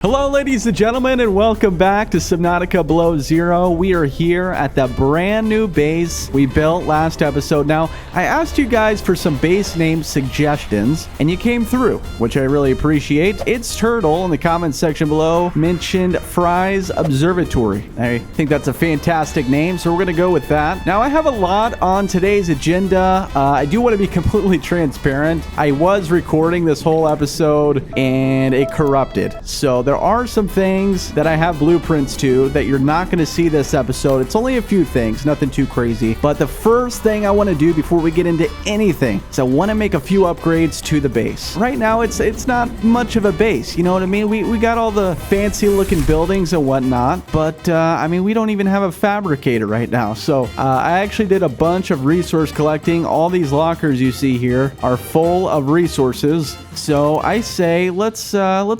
Hello ladies and gentlemen, and welcome back to Subnautica Below Zero. We are here at the brand new base we built last episode. Now, I asked you guys for some base name suggestions, and you came through, which I really appreciate. It's Turtle in the comments section below mentioned Fry's Observatory. I think that's a fantastic name, so we're going to go with that. Now, I have a lot on today's agenda. I do want to be completely transparent. I was recording this whole episode, and it corrupted. So there are some things that I have blueprints to that you're not going to see this episode. It's only a few things, nothing too crazy. But the first thing I want to do before we get into anything is I want to make a few upgrades to the base. Right now, it's not much of a base. You know what I mean? We got all the fancy looking buildings and whatnot, but I mean, we don't even have a fabricator right now. So I actually did a bunch of resource collecting. All these lockers you see here are full of resources. So I say let's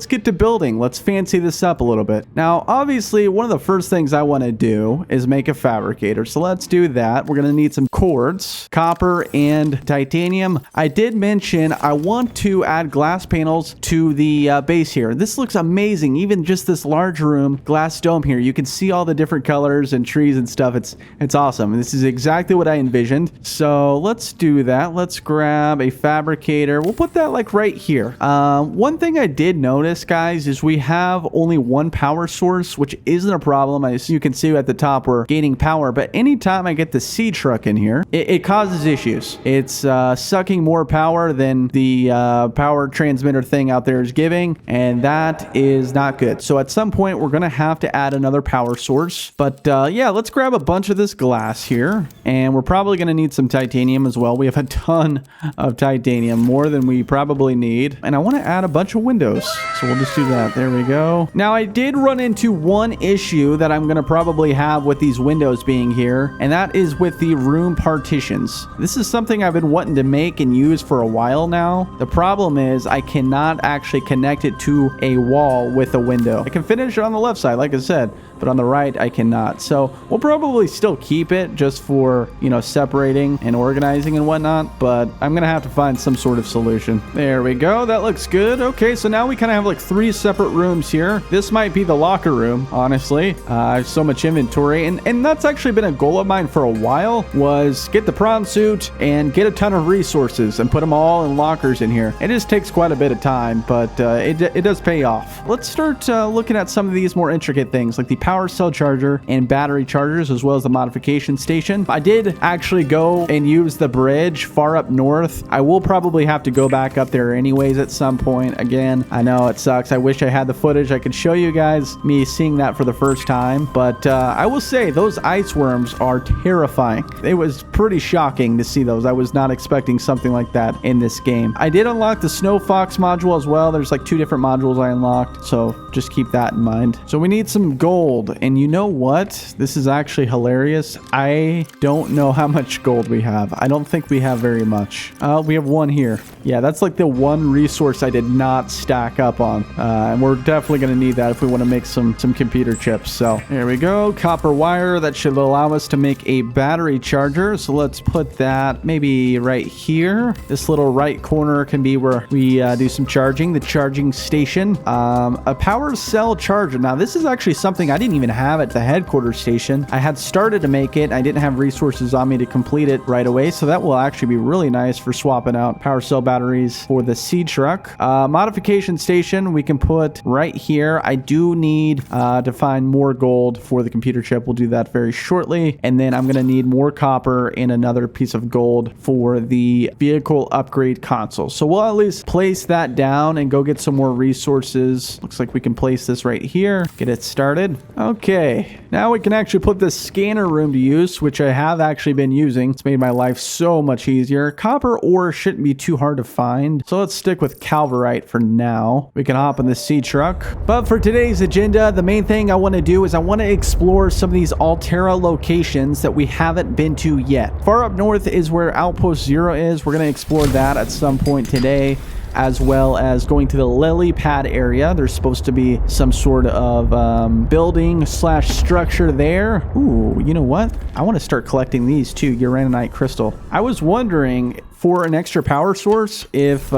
get to building. Let's fancy this up a little bit. Now, obviously, one of the first things I want to do is make a fabricator. So let's do that. We're going to need some quartz, copper, and titanium. I did mention I want to add glass panels to the base here. This looks amazing. Even just this large room, glass dome here. You can see all the different colors and trees and stuff. It's awesome. This is exactly what I envisioned. So let's do that. Let's grab a fabricator. We'll put that like right here. One thing I did notice, guys, is we have only one power source, which isn't a problem. As you can see at the top, we're gaining power, but anytime I get the seed truck in here, it causes issues. It's sucking more power than the power transmitter thing out there is giving, and that is not good. So at some point, we're going to have to add another power source. But yeah, let's grab a bunch of this glass here, and we're probably going to need some titanium as well. We have a ton of titanium, more than we probably need, and I want to add a bunch of windows. So we'll just do that. There we go. Now, I did run into one issue that I'm going to probably have with these windows being here, and that is with the room partitions. This is something I've been wanting to make and use for a while now. The problem is I cannot actually connect it to a wall with a window. I can finish it on the left side, like I said, but on the right, I cannot. So we'll probably still keep it just for, you know, separating and organizing and whatnot, but I'm going to have to find some sort of solution. There we go. That looks good. Okay, so now we kind of have like three separate rooms here. This might be the locker room, honestly. I have so much inventory, and that's actually been a goal of mine for a while, was get the prawn suit and get a ton of resources and put them all in lockers in here. It just takes quite a bit of time, but it does pay off. Let's start looking at some of these more intricate things, like the power cell charger and battery chargers, as well as the modification station. I did actually go and use the bridge far up north. I will probably have to go back up there anyways at some point. Again, I know it sucks. I wish I had the footage I could show you guys me seeing that for the first time, but I will say those ice worms are terrifying. It was pretty shocking to see those. I was not expecting something like that in this game. I did unlock the Snow Fox module as well. There's like two different modules I unlocked, so just keep that in mind. So we need some gold, and you know what? This is actually hilarious. I don't know how much gold we have. I don't think we have very much. We have one here. Yeah, that's like the one resource I did not stack up on, and we're definitely going to need that if we want to make some computer chips. So there we go. Copper wire. That should allow us to make a battery charger. So let's put that maybe right here. This little right corner can be where we do some charging. The charging station. A power cell charger. Now, this is actually something I didn't even have at the headquarters station. I had started to make it. I didn't have resources on me to complete it right away. So that will actually be really nice for swapping out power cell batteries for the seed truck. Modification station we can put right here. I do need to find more gold for the computer chip. We'll do that very shortly. And then I'm going to need more copper and another piece of gold for the vehicle upgrade console. So we'll at least place that down and go get some more resources. Looks like we can place this right here. Get it started. Okay. Now we can actually put this scanner room to use, which I have actually been using. It's made my life so much easier. Copper ore shouldn't be too hard to find. So let's stick with calverite for now. We can hop in the seed truck. But for today's agenda, the main thing I want to do is I want to explore some of these altera locations that we haven't been to yet. Far up north is where Outpost Zero is. We're going to explore that at some point today, as well as going to the lily pad area. There's supposed to be some sort of building slash structure there. Ooh, you know what? I want to start collecting these too, uraninite crystal. I was wondering for an extra power source if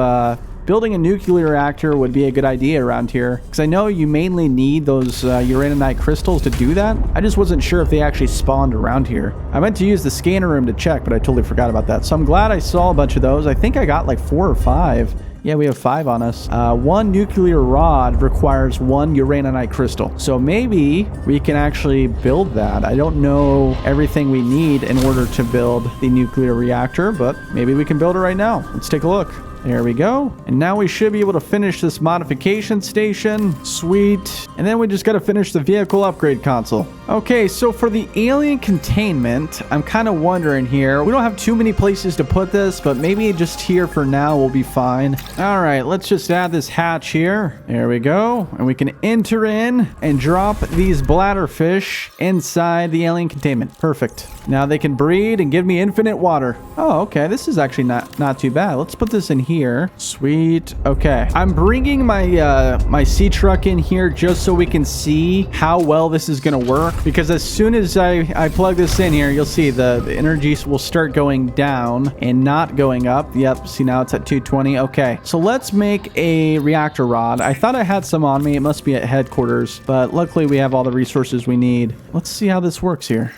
building a nuclear reactor would be a good idea around here, because I know you mainly need those uraninite crystals to do that. I just wasn't sure if they actually spawned around here. I meant to use the scanner room to check, but I totally forgot about that. So I'm glad I saw a bunch of those. I think I got like 4 or 5. Yeah, we have 5 on us. 1 nuclear rod requires 1 uraninite crystal. So maybe we can actually build that. I don't know everything we need in order to build the nuclear reactor, but maybe we can build it right now. Let's take a look. There we go. And now we should be able to finish this modification station. Sweet. And then we just got to finish the vehicle upgrade console. Okay, so for the alien containment, I'm kind of wondering here. We don't have too many places to put this, but maybe just here for now will be fine. All right, let's just add this hatch here. There we go. And we can enter in and drop these bladderfish inside the alien containment. Perfect. Now they can breed and give me infinite water. Oh, okay. This is actually not too bad. Let's put this in here. Sweet. Okay. I'm bringing my my sea truck in here just so we can see how well this is going to work. Because as soon as I plug this in here, you'll see the energy will start going down and not going up. Yep. See, now it's at 220. Okay. So let's make a reactor rod. I thought I had some on me. It must be at headquarters. But luckily we have all the resources we need. Let's see how this works here.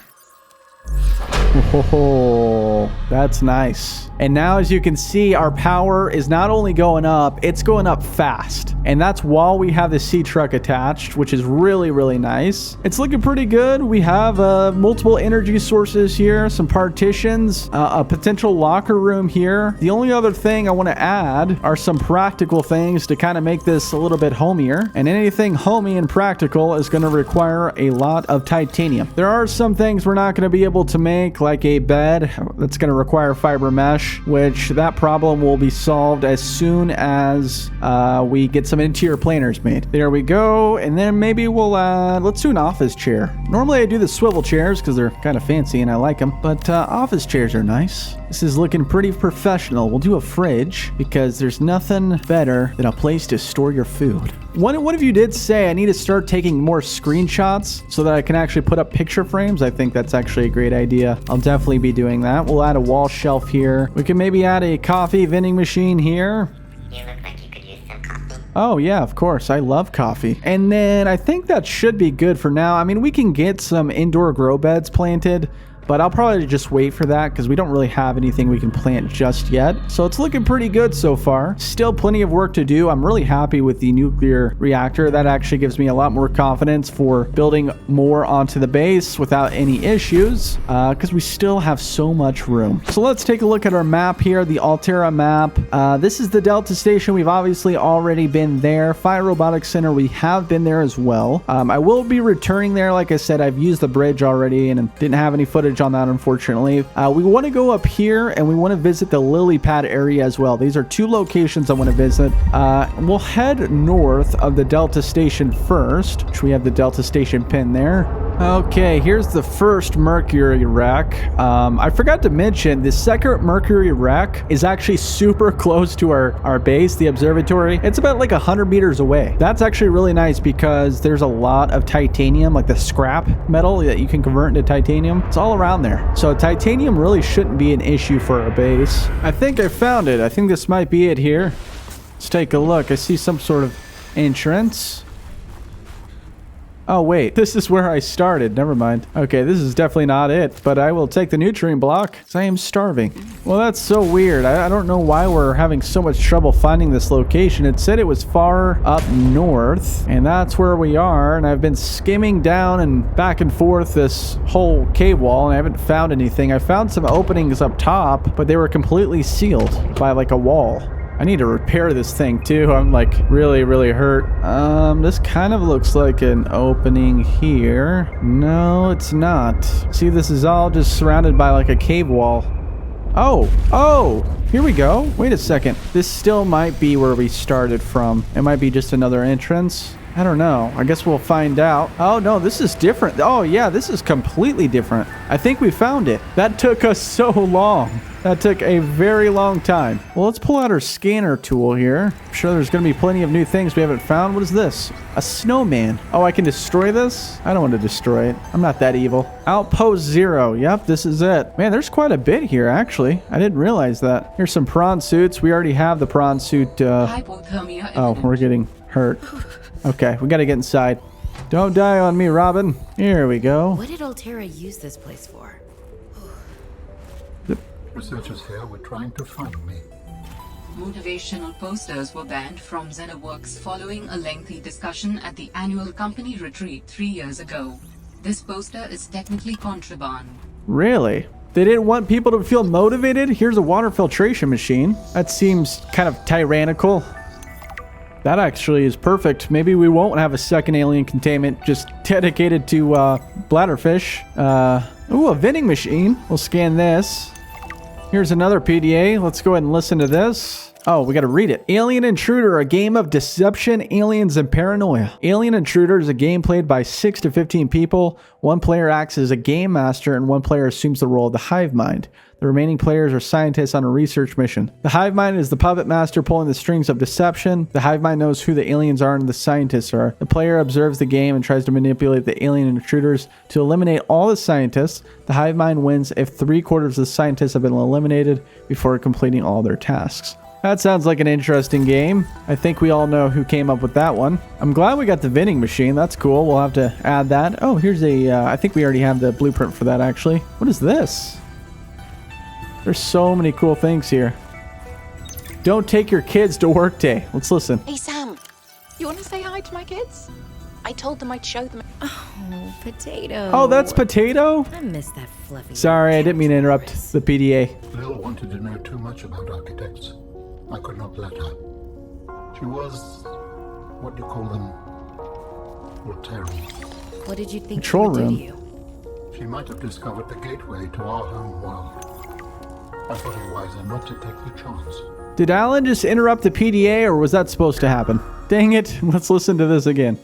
Oh, that's nice. And now, as you can see, our power is not only going up, it's going up fast. And that's while we have the sea truck attached, which is really, really nice. It's looking pretty good. We have multiple energy sources here, some partitions, a potential locker room here. The only other thing I want to add are some practical things to kind of make this a little bit homier. And anything homey and practical is going to require a lot of titanium. There are some things we're not going to be able to make, like a bed that's going to require fiber mesh, which that problem will be solved as soon as we get some interior planers made. There we go. And then maybe we'll let's do an office chair. Normally I do the swivel chairs because they're kind of fancy and I like them, but office chairs are nice. This is looking pretty professional. We'll do a fridge because there's nothing better than a place to store your food. One of you did say I need to start taking more screenshots so that I can actually put up picture frames. I think that's actually a great idea. I'll definitely be doing that. We'll add a wall shelf here. We can maybe add a coffee vending machine here. You look like you could use some coffee. Oh, yeah, of course. I love coffee. And then I think that should be good for now. I mean, we can get some indoor grow beds planted, but I'll probably just wait for that because we don't really have anything we can plant just yet. So it's looking pretty good so far. Still plenty of work to do. I'm really happy with the nuclear reactor. That actually gives me a lot more confidence for building more onto the base without any issues because we still have so much room. So let's take a look at our map here, the Altera map. This is the Delta Station. We've obviously already been there. Fire Robotics Center, we have been there as well. I will be returning there. Like I said, I've used the bridge already and didn't have any footage on that, unfortunately. We want to go up here and we want to visit the lily pad area as well. These are 2 locations I want to visit. We'll head north of the Delta Station first, which we have the Delta Station pin there. Okay, here's the first Mercury wreck. I forgot to mention the second Mercury wreck is actually super close to our base, the observatory. It's about like 100 meters away. That's actually really nice because there's a lot of titanium, like the scrap metal that you can convert into titanium. It's all around there. So titanium really shouldn't be an issue for our base. I think I found it. I think this might be it here. Let's take a look. I see some sort of entrance. Oh, wait. This is where I started. Never mind. Okay, this is definitely not it, but I will take the nutrient block because I am starving. Well, that's so weird. I don't know why we're having so much trouble finding this location. It said it was far up north, and that's where we are, and I've been skimming down and back and forth this whole cave wall, and I haven't found anything. I found some openings up top, but they were completely sealed by like a wall. I need to repair this thing too. I'm like really, really hurt. This kind of looks like an opening here. No, it's not. See, this is all just surrounded by like a cave wall. Oh, here we go. Wait a second. This still might be where we started from. It might be just another entrance. I don't know. I guess we'll find out. Oh, no, this is different. Oh, yeah, this is completely different. I think we found it. That took us so long. That took a very long time. Well, let's pull out our scanner tool here. I'm sure there's going to be plenty of new things we haven't found. What is this? A snowman. Oh, I can destroy this? I don't want to destroy it. I'm not that evil. Outpost 0. Yep, this is it. Man, there's quite a bit here, actually. I didn't realize that. Here's some prawn suits. We already have the prawn suit. Oh, we're getting hurt. Okay, we got to get inside. Don't die on me, Robin. Here we go. What did Altera use this place for? Researchers here were trying to find me. Motivational posters were banned from ZetaWorks following a lengthy discussion at the annual company retreat 3 years ago. This poster is technically contraband. Really? They didn't want people to feel motivated? Here's a water filtration machine. That seems kind of tyrannical. That actually is perfect. Maybe we won't have a second alien containment just dedicated to bladderfish. Ooh, a vending machine. We'll scan this. Here's another PDA. Let's go ahead and listen to this. Oh, we got to read it. Alien Intruder, a game of deception, aliens, and paranoia. Alien Intruder is a game played by 6 to 15 people. One player acts as a game master, and one player assumes the role of the hive mind. The remaining players are scientists on a research mission. The hive mind is the puppet master pulling the strings of deception. The hive mind knows who the aliens are and the scientists are. The player observes the game and tries to manipulate the alien intruders to eliminate all the scientists. The hive mind wins if 3/4 of the scientists have been eliminated before completing all their tasks. That sounds like an interesting game. I think we all know who came up with that one. I'm glad we got the vending machine. That's cool. We'll have to add that. Oh, here's a... I think we already have the blueprint for that, actually. What is this? There's so many cool things here. Don't take your kids to work day. Let's listen. Hey, Sam. You want to say hi to my kids? I told them I'd show them. Oh, Potato. Oh, that's Potato? I miss that fluffy. Sorry, I didn't mean to interrupt the PDA. Lil wanted to know too much about architects. I could not let her. She was, what do you call them? Altera. What did you think Control she would room. do to you? She might have discovered the gateway to our home world. I thought it wiser not to take the chance. Did Alan just interrupt the PDA, or was that supposed to happen? Dang it. Let's listen to this again.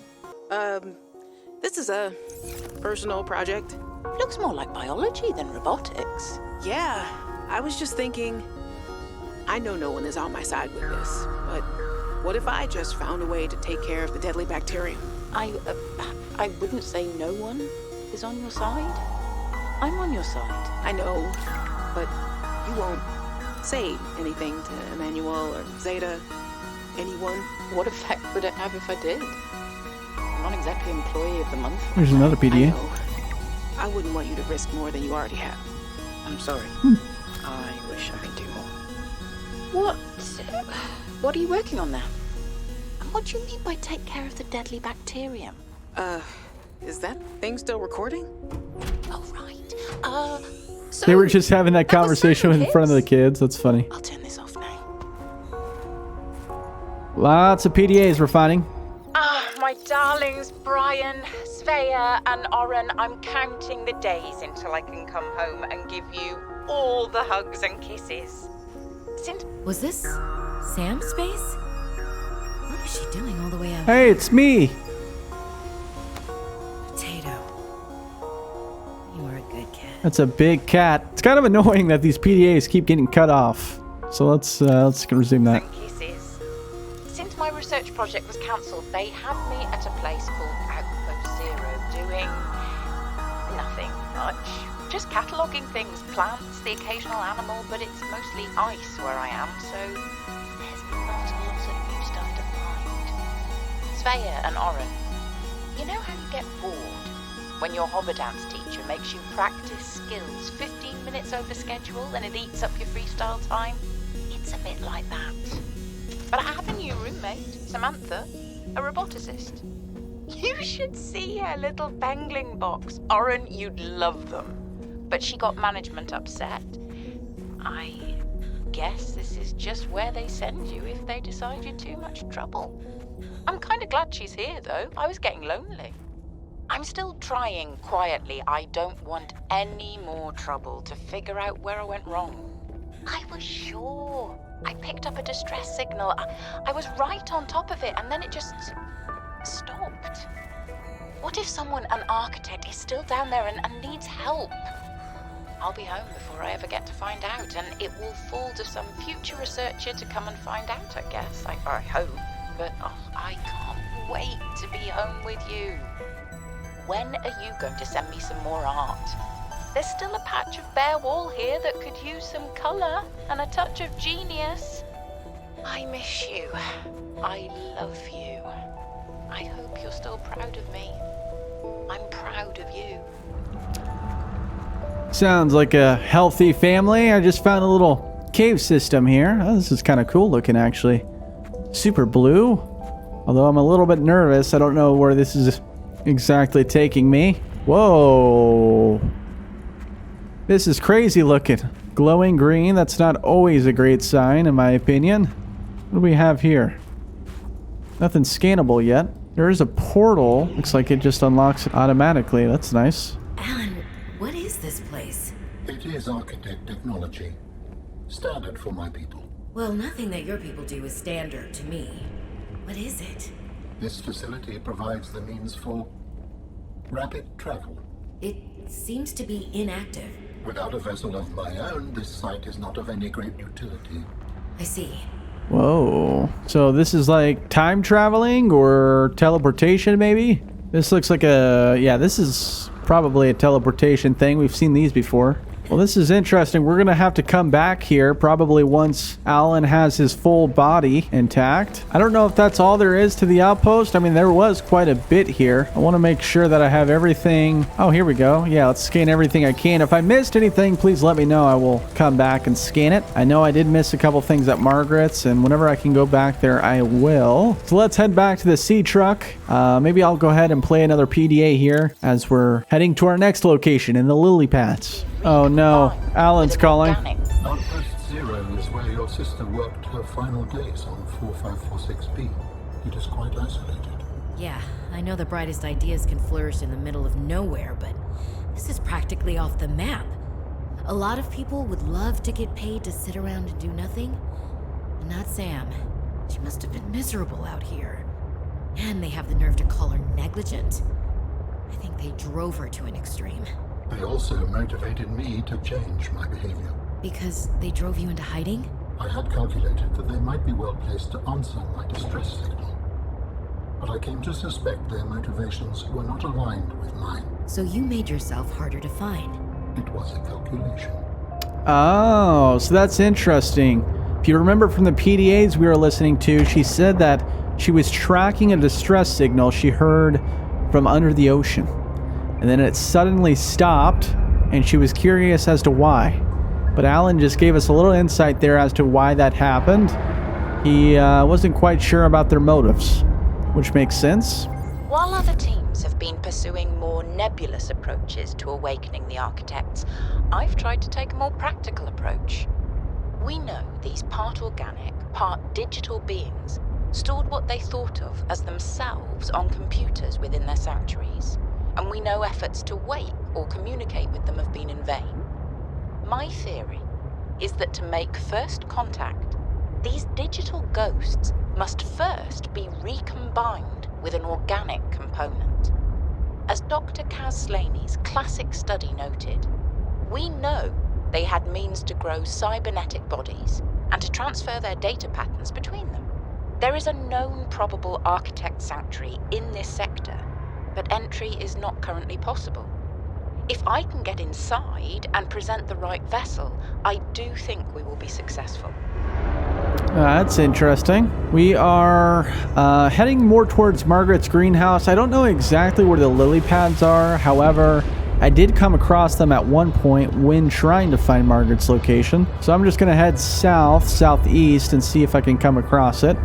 This is a personal project. Looks more like biology than robotics. Yeah, I was just thinking, I know no one is on my side with this, but what if I just found a way to take care of the deadly bacterium? I wouldn't say no one is on your side. I'm on your side. I know, but you won't say anything to Emmanuel or Zeta, anyone. What effect would it have if I did? I'm not exactly employee of the month. Here's another I PDA. know. I wouldn't want you to risk more than you already have. I'm sorry. I wish I could do more. What are you working on now? What do you mean by take care of the deadly bacterium? Is that thing still recording? Oh, right. So They were just having that that was conversation fun, in front of the kids? kids. That's funny. I'll turn this off now. Lots of PDAs we're finding. My darlings, Brian, Svea, and Oren, I'm counting the days until I can come home and give you all the hugs and kisses. Since Was this Sam's space? What is she doing all the way out? Hey, it's me. Potato. You are a good cat. That's a big cat. It's kind of annoying that these PDAs keep getting cut off. So let's resume that. and kisses. Since my research project was cancelled, they have me at a place called Outpost Zero, doing nothing much. Just cataloguing things, plants, the occasional animal, but it's mostly ice where I am, so there's not a lot of new stuff to find. Svea and Oren, you know how you get bored when your hover dance teacher makes you practice skills 15 minutes over schedule and it eats up your freestyle time? It's a bit like that. But I have a new roommate, Samantha, a roboticist. You should see her little bangling box. Oren, you'd love them. But she got management upset. I guess this is just where they send you if they decide you're too much trouble. I'm kind of glad she's here, though. I was getting lonely. I'm still trying quietly. I don't want any more trouble to figure out where I went wrong. I was sure. I picked up a distress signal. I was right on top of it, and then it just stopped? What if someone, an architect, is still down there and needs help? I'll be home before I ever get to find out, and it will fall to some future researcher to come and find out, I guess. I hope. But I can't wait to be home with you. When are you going to send me some more art? There's still a patch of bare wall here that could use some colour and a touch of genius. I miss you. I love you. I hope you're still proud of me. I'm proud of you. Sounds like a healthy family. I just found a little cave system here. Oh, this is kind of cool looking, actually. Super blue. Although I'm a little bit nervous. I don't know where this is exactly taking me. Whoa. This is crazy looking. Glowing green. That's not always a great sign, in my opinion. What do we have here? Nothing scannable yet. There is a portal. Looks like it just unlocks it automatically. That's nice. Alan, what is this place? It is architect technology. Standard for my people. Well, nothing that your people do is standard to me. What is it? This facility provides the means for rapid travel. It seems to be inactive. Without a vessel of my own, this site is not of any great utility. I see. Whoa. So this is like time traveling or teleportation, maybe? This looks like a... Yeah, this is probably a teleportation thing. We've seen these before. Well, this is interesting. We're going to have to come back here probably once Alan has his full body intact. I don't know if that's all there is to the outpost. I mean, there was quite a bit here. I want to make sure that I have everything. Oh, here we go. Yeah, let's scan everything I can. If I missed anything, please let me know. I will come back and scan it. I know I did miss a couple things at Margaret's, and whenever I can go back there, I will. So let's head back to the sea truck. Maybe I'll go ahead and play another PDA here as we're heading to our next location in the lily pads. Oh no, Alan's calling. Outpost Zero is where your sister worked her final days on 4546B. It is quite isolated. Yeah, I know the brightest ideas can flourish in the middle of nowhere, but this is practically off the map. A lot of people would love to get paid to sit around and do nothing, but not Sam. She must have been miserable out here. And they have the nerve to call her negligent. I think they drove her to an extreme. They also motivated me to change my behavior. Because they drove you into hiding? I had calculated that they might be well placed to answer my distress signal. But I came to suspect their motivations were not aligned with mine. So you made yourself harder to find. It was a calculation. Oh, so that's interesting. If you remember from the PDAs we were listening to, she said that she was tracking a distress signal she heard from under the ocean. And then it suddenly stopped, and she was curious as to why. But Alan just gave us a little insight there as to why that happened. He wasn't quite sure about their motives, which makes sense. While other teams have been pursuing more nebulous approaches to awakening the architects, I've tried to take a more practical approach. We know these part organic, part digital beings stored what they thought of as themselves on computers within their sanctuaries. And we know efforts to wake or communicate with them have been in vain. My theory is that to make first contact, these digital ghosts must first be recombined with an organic component. As Dr. Kaz Slaney's classic study noted, we know they had means to grow cybernetic bodies and to transfer their data patterns between them. There is a known probable architect sanctuary in this sector, but entry is not currently possible. If I can get inside and present the right vessel, I do think we will be successful. That's interesting. We are heading more towards Margaret's greenhouse. I don't know exactly where the lily pads are. However, I did come across them at one point when trying to find Margaret's location. So I'm just going to head southeast, and see if I can come across it.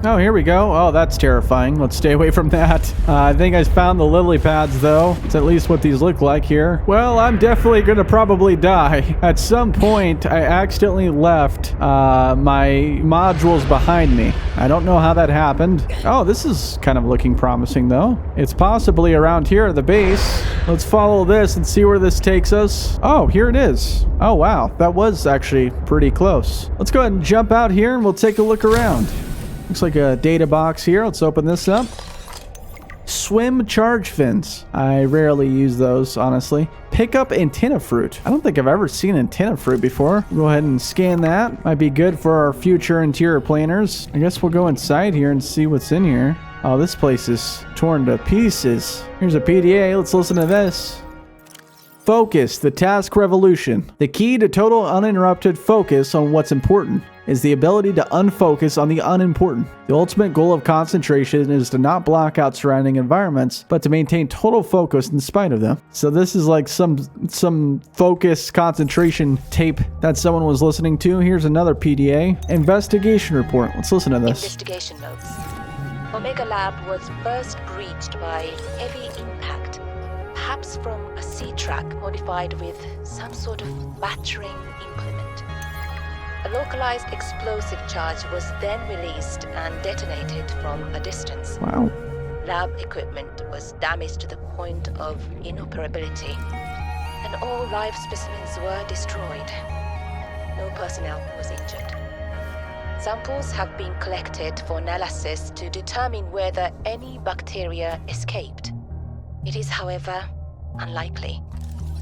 Oh, here we go. Oh, that's terrifying. Let's stay away from that. I think I found the lily pads, though. It's at least what these look like here. Well, I'm definitely going to probably die. At some point, I accidentally left my modules behind me. I don't know how that happened. Oh, this is kind of looking promising, though. It's possibly around here at the base. Let's follow this and see where this takes us. Oh, here it is. Oh, wow. That was actually pretty close. Let's go ahead and jump out here, and we'll take a look around. Looks like a data box here. Let's open this up. swim charge fins. I rarely use those, honestly. Pick up antenna fruit. I don't think I've ever seen antenna fruit before. Go ahead and scan that. Might be good for our future interior planners. I guess we'll go inside here and see what's in here. Oh, this place is torn to pieces. Here's a PDA. Let's listen to this. Focus, the task revolution. The key to total uninterrupted focus on what's important is the ability to unfocus on the unimportant. The ultimate goal of concentration is to not block out surrounding environments, but to maintain total focus in spite of them. So this is like some focus concentration tape that someone was listening to. Here's another PDA. Investigation report. Let's listen to this. Investigation notes. Omega Lab was first breached by heavy impact, perhaps from a sea track modified with some sort of battering implement. A localized explosive charge was then released and detonated from a distance. Wow. Lab equipment was damaged to the point of inoperability, and all live specimens were destroyed. No personnel was injured. Samples have been collected for analysis to determine whether any bacteria escaped. It is, however, unlikely.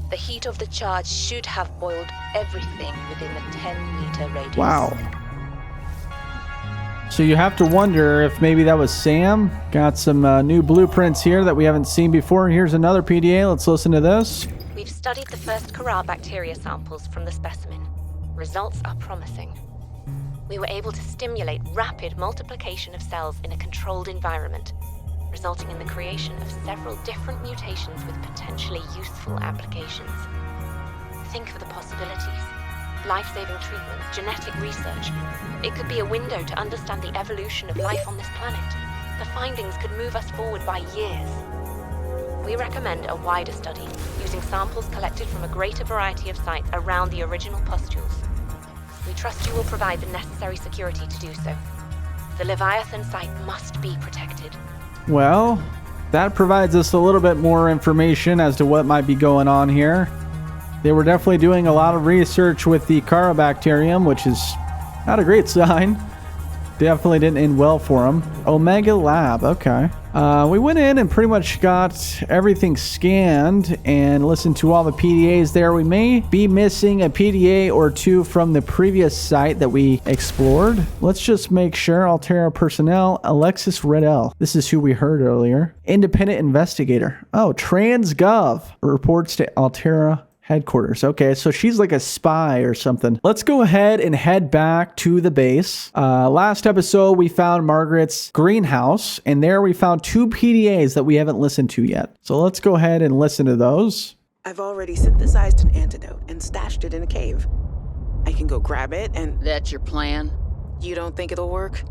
The heat of the charge should have boiled everything within the 10-meter radius. Wow. So you have to wonder if maybe that was Sam. Got some new blueprints here that we haven't seen before. Here's another PDA. Let's listen to this. We've studied the first Corral bacteria samples from the specimen. Results are promising. We were able to stimulate rapid multiplication of cells in a controlled environment, resulting in the creation of several different mutations with potentially useful applications. Think of the possibilities. Life-saving treatments, genetic research. It could be a window to understand the evolution of life on this planet. The findings could move us forward by years. We recommend a wider study, using samples collected from a greater variety of sites around the original pustules. We trust you will provide the necessary security to do so. The Leviathan site must be protected. Well, that provides us a little bit more information as to what might be going on here. They were definitely doing a lot of research with the Carabacterium, which is not a great sign. Definitely didn't end well for them. Omega Lab, okay. We went in and pretty much got everything scanned and listened to all the PDAs there. We may be missing a PDA or two from the previous site that we explored. Let's just make sure. Altera personnel, Alexis Riddell. This is who we heard earlier. Independent investigator. Oh, TransGov reports to Altera headquarters. Okay, so she's like a spy or something. Let's go ahead and head back to the base. Last episode, we found Margaret's greenhouse, and there we found 2 PDAs that we haven't listened to yet. So let's go ahead and listen to those. I've already synthesized an antidote and stashed it in a cave. I can go grab it and... That's your plan? You don't think it'll work?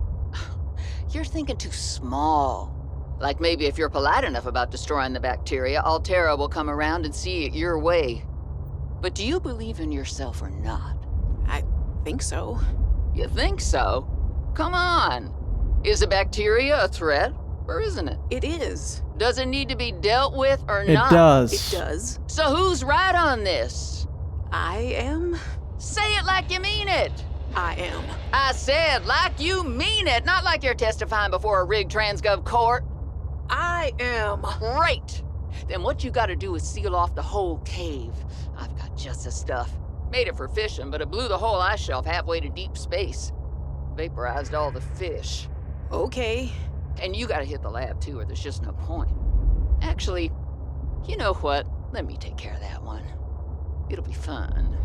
You're thinking too small. Like maybe if you're polite enough about destroying the bacteria, Altera will come around and see it your way. But do you believe in yourself or not? I think so. You think so? Come on. Is a bacteria a threat, or isn't it? It is. Does it need to be dealt with or It not? does. It does. So who's right on this? I am. Say it like you mean it. I am. I said like you mean it, not like you're testifying before a rigged TransGov court. I am. Great. Then what you gotta do is seal off the whole cave. I've got just the stuff. Made it for fishing, but it blew the whole ice shelf halfway to deep space. Vaporized all the fish. Okay. And you gotta hit the lab too, or there's just no point. Actually, you know what? Let me take care of that one. It'll be fun.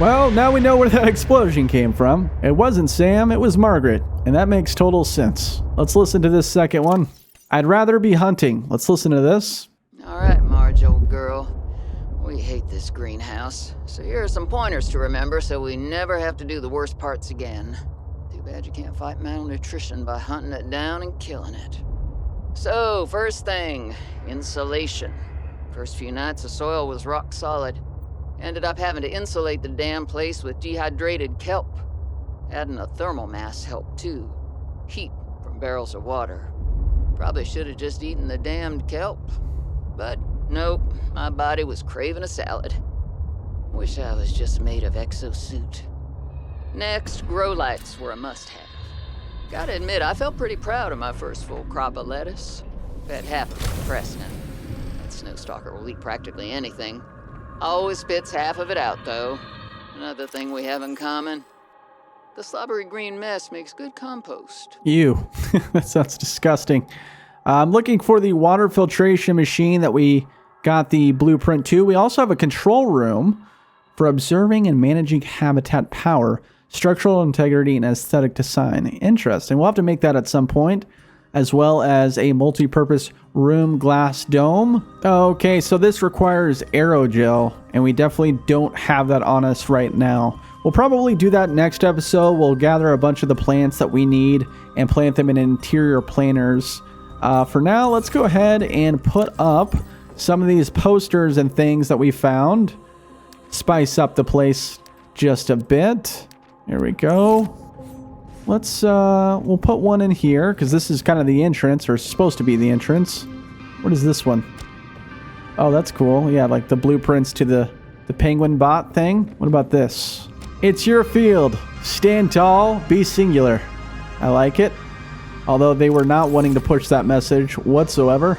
Well, now we know where that explosion came from. It wasn't Sam, it was Margaret. And that makes total sense. Let's listen to this second one. I'd rather be hunting. Let's listen to this. All right, Marge, old girl. We hate this greenhouse. So here are some pointers to remember so we never have to do the worst parts again. Too bad you can't fight malnutrition by hunting it down and killing it. So, first thing, insulation. First few nights the soil was rock solid. Ended up having to insulate the damn place with dehydrated kelp. Adding a thermal mass helped too. Heat from barrels of water. Probably should have just eaten the damned kelp. But nope, my body was craving a salad. Wish I was just made of exosuit. Next, grow lights were a must-have. Gotta admit, I felt pretty proud of my first full crop of lettuce. Bet half of it's Preston. That snowstalker will eat practically anything. Always spits half of it out, though. Another thing we have in common. The slobbery green mess makes good compost. Ew. That sounds disgusting. I'm looking for the water filtration machine that we got the blueprint to. We also have a control room for observing and managing habitat power, structural integrity, and aesthetic design. Interesting. We'll have to make that at some point, as well as a multi-purpose room glass dome. Okay, so this requires aerogel, and we definitely don't have that on us right now. We'll probably do that next episode. We'll gather a bunch of the plants that we need and plant them in interior planters. For now, let's go ahead and put up some of these posters and things that we found. Spice up the place just a bit. Here we go. Let's, we'll put one in here, because this is kind of the entrance, or supposed to be the entrance. What is this one? Oh, that's cool. Yeah, like the blueprints to the penguin bot thing. What about this? It's your field. Stand tall, be singular. I like it. Although they were not wanting to push that message whatsoever.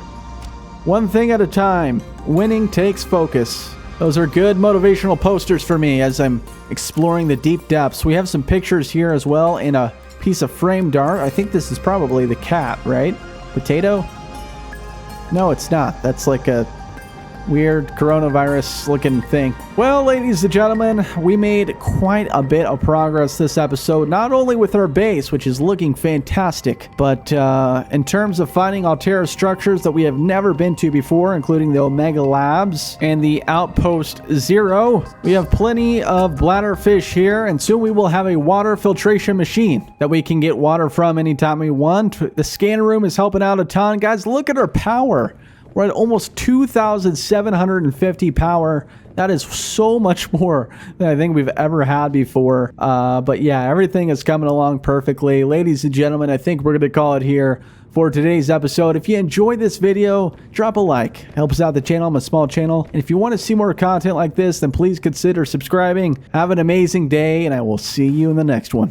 One thing at a time. Winning takes focus. Those are good motivational posters for me as I'm exploring the deep depths. We have some pictures here as well in a piece of framed art. I think this is probably the cat, right? Potato? No, it's not. That's like a weird coronavirus looking thing. Well, ladies and gentlemen, we made quite a bit of progress this episode, not only with our base, which is looking fantastic, but in terms of finding altera structures that we have never been to before, including the Omega Labs and the Outpost Zero. We have plenty of bladderfish here, and soon we will have a water filtration machine that we can get water from anytime we want. The scanner room is helping out a ton. Guys, look at our power. We're at almost 2,750 power. That is so much more than I think we've ever had before. But yeah, everything is coming along perfectly. Ladies and gentlemen, I think we're going to call it here for today's episode. If you enjoyed this video, drop a like. Helps out the channel. I'm a small channel. And if you want to see more content like this, then please consider subscribing. Have an amazing day, and I will see you in the next one.